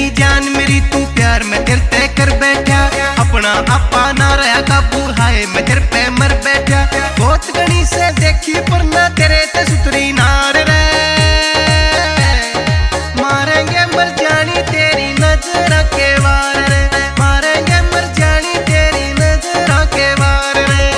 मेरी जान मेरी तू प्यार मैं तेरे ते कर बैठा, अपना आपा ना रहा काबू, हाय मैं तेरे पे मर बैठा। बहुत गणी से देखी पर ना तेरे ते सुतरी नार रे, मारेंगे मर जानी तेरी नजर के वार रे, मारेंगे मर जानी तेरी नजर के वार रे।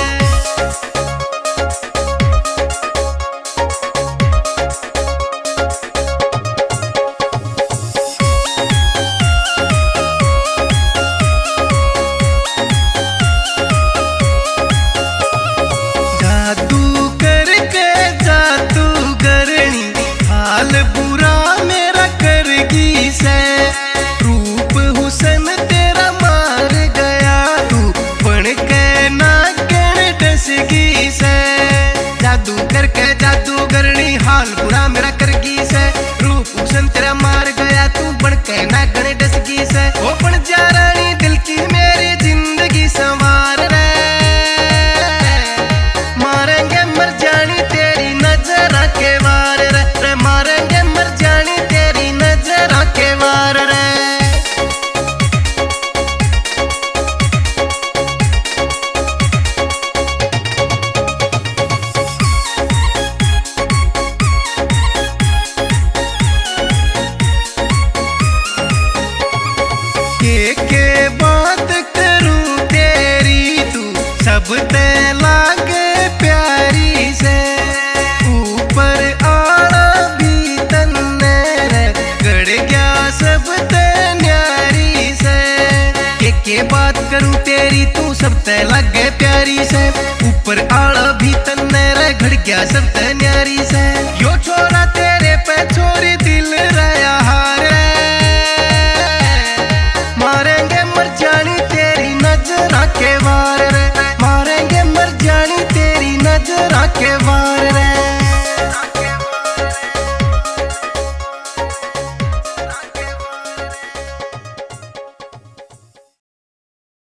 जादू करके जादू करनी, हाल बुरा मेरा करगी से, रूप हुसन तेरा मार गया, तू बन के नागन डसगी से। जादू करके जादू करनी, हाल बुरा मेरा करगी से, रूप हुसन तेरा मार गया, तू बन के नागन डसगी से। ओ बन जा रानी दिल की मेरी जिंदगी संवार रे, मारेंगे मर जानी तेरी नजर के वार रे, मारेंगे मर जानी तेरी नजर के वार रे। के बात करूं तेरी तू सब ते लागे प्यारी से, ऊपर आड़ा भी तन्ने रे गड़ गया सब ते न्यारी से। के बात करूं तेरी तू सब ते लागे प्यारी से, ऊपर आड़ा भी तन्ने रे गड़ गया सब ते न्यारी से। यो छोरा तेरे पे छोरी दिल रहा हार रे, मारेंगे मर जानी तेरी नजर के वार रे, मारेंगे मर जानी तेरी नजर के वार रे।